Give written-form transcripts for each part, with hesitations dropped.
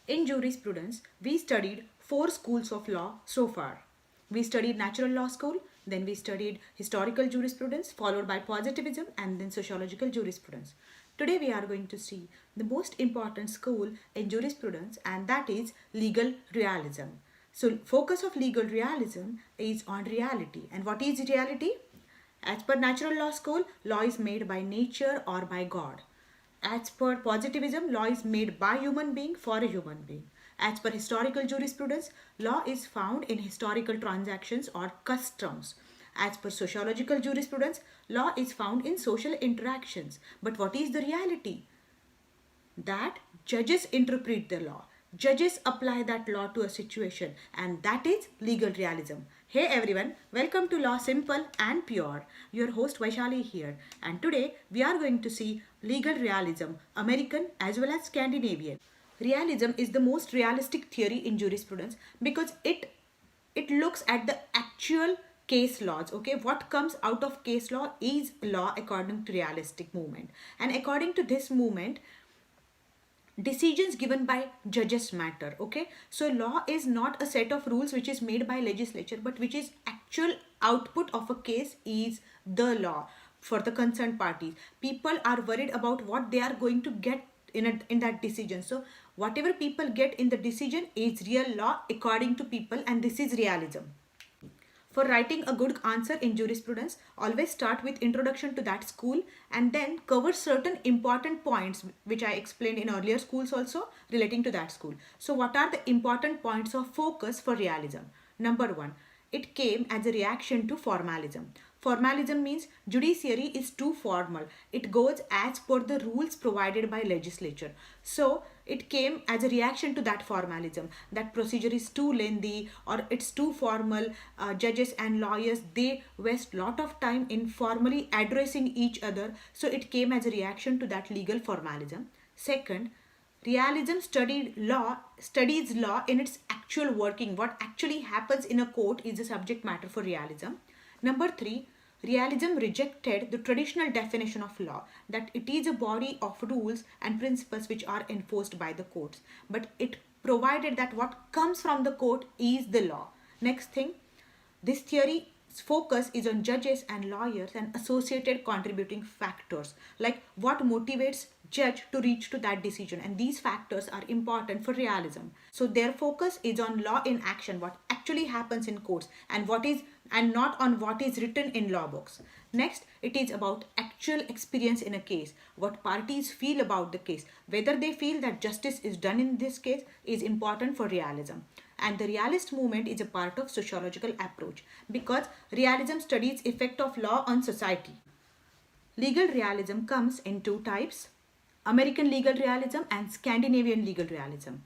In jurisprudence, we studied four schools of law so far. We studied natural law school, then we studied historical jurisprudence, followed by positivism, and then sociological jurisprudence. Today we are going to see the most important school in jurisprudence, and that is legal realism. So focus of legal realism is on reality. And what is reality? As per natural law school, law is made by nature or by God. As per positivism, law is made by human being for a human being. As per historical jurisprudence, law is found in historical transactions or customs. As per sociological jurisprudence, law is found in social interactions. But what is the reality? That judges interpret the law. Judges apply that law to a situation, and that is legal realism. Hey everyone, welcome to Law Simple and Pure. Your host Vaishali here, and today we are going to see legal realism, American as well as Scandinavian. Realism is the most realistic theory in jurisprudence because it looks at the actual case laws. Okay, what comes out of case law is law according to realistic movement, and according to this movement, decisions given by judges matter. Okay, so law is not a set of rules which is made by legislature, but which is actual output of a case is the law for the concerned parties. People are worried about what they are going to get in that decision. So whatever people get in the decision is real law according to people, and this is realism. For writing a good answer in jurisprudence, always start with introduction to that school and then cover certain important points which I explained in earlier schools also relating to that school. So what are the important points of focus for realism? Number one, it came as a reaction to formalism. Formalism means judiciary is too formal. It goes as per the rules provided by legislature. So it came as a reaction to that formalism, that procedure is too lengthy or it's too formal. Judges and lawyers, they waste lot of time in formally addressing each other. So it came as a reaction to that legal formalism. Second, realism studies law in its actual working. What actually happens in a court is the subject matter for realism. Number three, realism rejected the traditional definition of law, that it is a body of rules and principles which are enforced by the courts, but it provided that what comes from the court is the law. Next thing, this theory focus is on judges and lawyers and associated contributing factors, like what motivates judge to reach to that decision, and these factors are important for realism. So their focus is on law in action, what actually happens in courts, and not on what is written in law books. Next, it is about actual experience in a case, what parties feel about the case, whether they feel that justice is done in this case is important for realism. And the realist movement is a part of sociological approach because realism studies effect of law on society. Legal realism comes in two types: American legal realism and Scandinavian legal realism.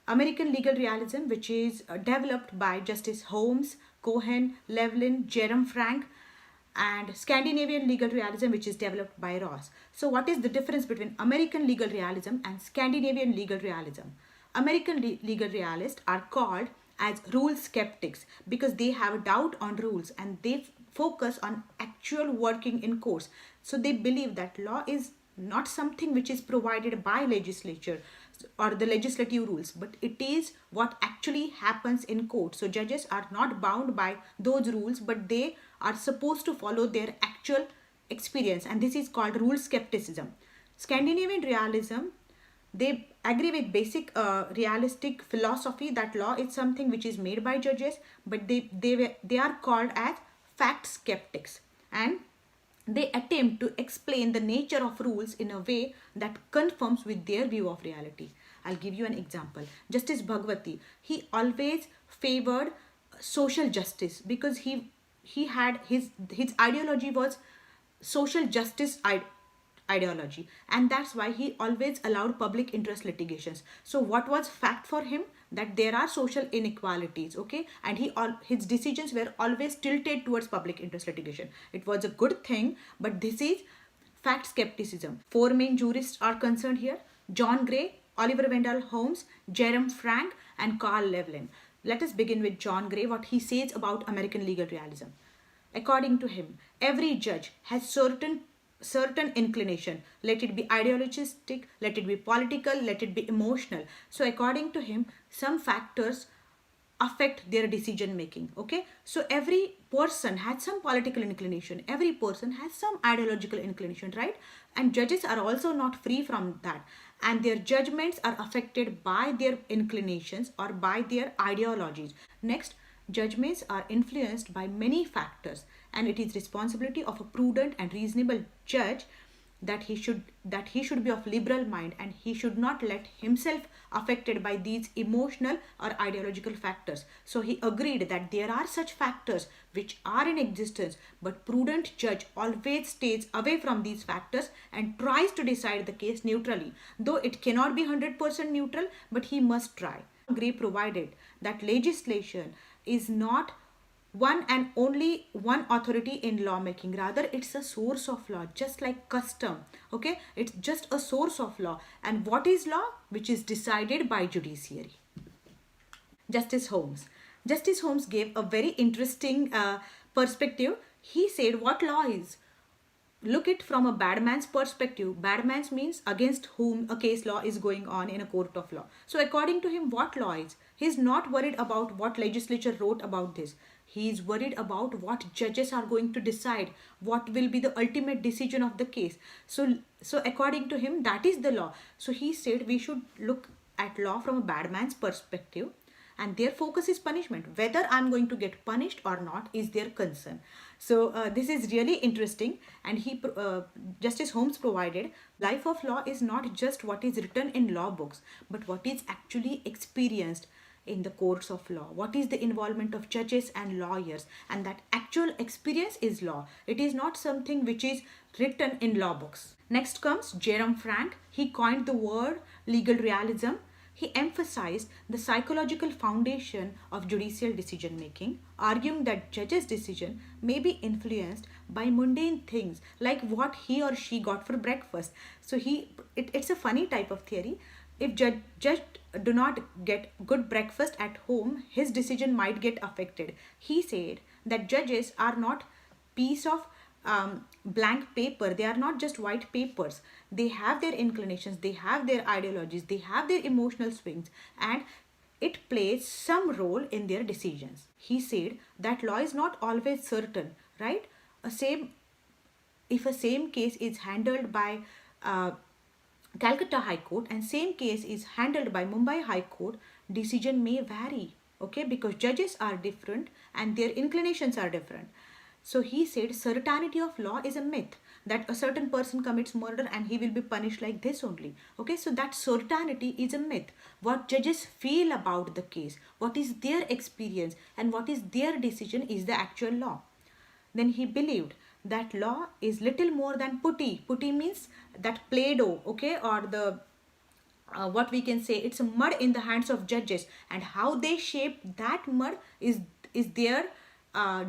American legal realism, which is developed by Justice Holmes, Cohen, Levlin, Jerome Frank, and Scandinavian legal realism, which is developed by Ross. So what is the difference between American legal realism and Scandinavian legal realism? American legal realists are called as rule skeptics because they have a doubt on rules and they focus on actual working in courts. So they believe that law is not something which is provided by legislature or the legislative rules, but it is what actually happens in court. So judges are not bound by those rules, but they are supposed to follow their actual experience, and this is called rule skepticism. Scandinavian realism, they agree with basic realistic philosophy that law is something which is made by judges, but they are called as fact skeptics, and they attempt to explain the nature of rules in a way that conforms with their view of reality. I'll give you an example. Justice Bhagwati, he always favored social justice because he had his ideology was social justice ideology, and that's why he always allowed public interest litigations. So what was fact for him? That there are social inequalities, okay, and his decisions were always tilted towards public interest litigation. It was a good thing, but this is fact skepticism. Four main jurists are concerned here: John Gray, Oliver Wendell Holmes, Jerome Frank, and Carl Levlin. Let us begin with John Gray, what he says about American legal realism. According to him, every judge has certain certain inclination, let it be ideologistic, let it be political, let it be emotional. So according to him, some factors affect their decision making. Okay, so every person has some political inclination, every person has some ideological inclination, right? And judges are also not free from that, and their judgments are affected by their inclinations or by their ideologies. Next, judgments are influenced by many factors, and it is responsibility of a prudent and reasonable judge that he should be of liberal mind, and he should not let himself affected by these emotional or ideological factors. So he agreed that there are such factors which are in existence, but prudent judge always stays away from these factors and tries to decide the case neutrally, though it cannot be 100% neutral, but he must try. Gray provided that legislation is not one and only one authority in lawmaking, rather it's a source of law, just like custom. Okay, it's just a source of law. And what is law? Which is decided by judiciary. Justice Holmes. Justice Holmes gave a very interesting perspective. He said what law is. Look it from a bad man's perspective. Bad man's means against whom a case law is going on in a court of law. So according to him, what law is? He's not worried about what legislature wrote about this. He is worried about what judges are going to decide, what will be the ultimate decision of the case. So according to him, that is the law. So he said we should look at law from a bad man's perspective, and their focus is punishment. Whether I'm going to get punished or not is their concern. So this is really interesting, and Justice Holmes provided life of law is not just what is written in law books, but what is actually experienced in the courts of law. What is the involvement of judges and lawyers, and that actual experience is law. It is not something which is written in law books. Next comes Jerome Frank. He coined the word legal realism. He emphasized the psychological foundation of judicial decision making, arguing that judges' decision may be influenced by mundane things like what he or she got for breakfast. So it's a funny type of theory. If judge do not get good breakfast at home, his decision might get affected. He said that judges are not piece of blank paper. They are not just white papers. They have their inclinations, they have their ideologies, they have their emotional swings, and it plays some role in their decisions. He said that law is not always certain, right? If a same case is handled by Calcutta High Court and same case is handled by Mumbai High Court, decision may vary, okay, because judges are different and their inclinations are different. So he said certainty of law is a myth, that a certain person commits murder and he will be punished like this only. Okay, so that certainty is a myth. What judges feel about the case, what is their experience, and what is their decision is the actual law. Then he believed that law is little more than putty. Putty means that Play-Doh, okay, or the what we can say, it's a mud in the hands of judges, and how they shape that mud is their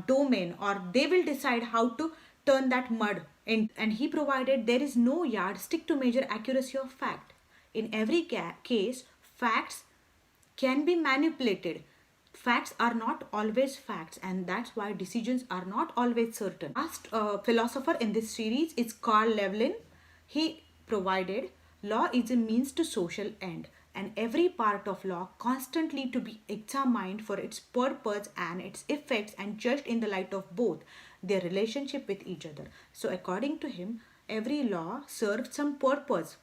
domain, or they will decide how to turn that mud in. And he provided there is no yardstick to measure accuracy of fact. In every case, facts can be manipulated. Facts are not always facts, and that's why decisions are not always certain. Last philosopher in this series is Carl Levlin. He provided law is a means to social end, and every part of law constantly to be examined for its purpose and its effects and judged in the light of both their relationship with each other. So according to him, every law serves some purpose,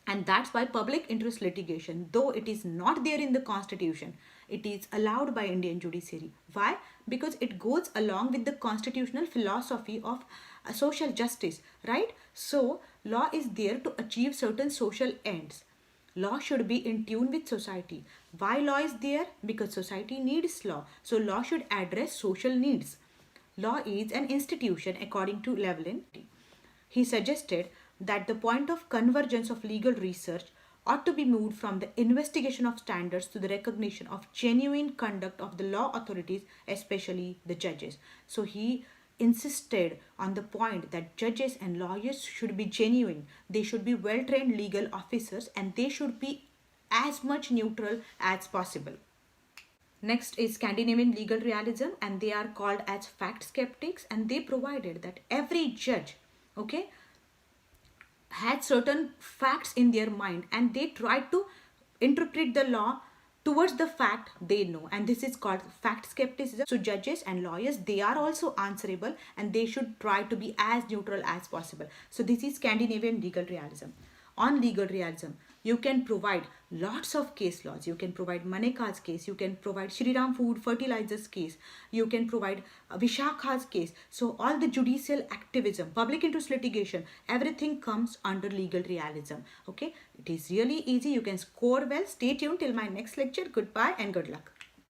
and that's why public interest litigation, though it is not there in the constitution, it is allowed by Indian judiciary. Why? Because it goes along with the constitutional philosophy of social justice, right? So law is there to achieve certain social ends. Law should be in tune with society. Why law is there? Because society needs law. So law should address social needs. Law is an institution according to Levlin. He suggested that the point of convergence of legal research ought to be moved from the investigation of standards to the recognition of genuine conduct of the law authorities, especially the judges. So he insisted on the point that judges and lawyers should be genuine. They should be well-trained legal officers, and they should be as much neutral as possible. Next is Scandinavian legal realism, and they are called as fact skeptics, and they provided that every judge, okay, had certain facts in their mind, and they tried to interpret the law towards the fact they know, and this is called fact skepticism. So judges and lawyers, they are also answerable, and they should try to be as neutral as possible. So this is Scandinavian legal realism. On legal realism, you can provide lots of case laws. You can provide Maneka's case, you can provide Shriram Food Fertilizers case, you can provide Vishakha's case. So all the judicial activism, public interest litigation, everything comes under legal realism. Okay, it is really easy. You can score well. Stay tuned till my next lecture. Goodbye and good luck.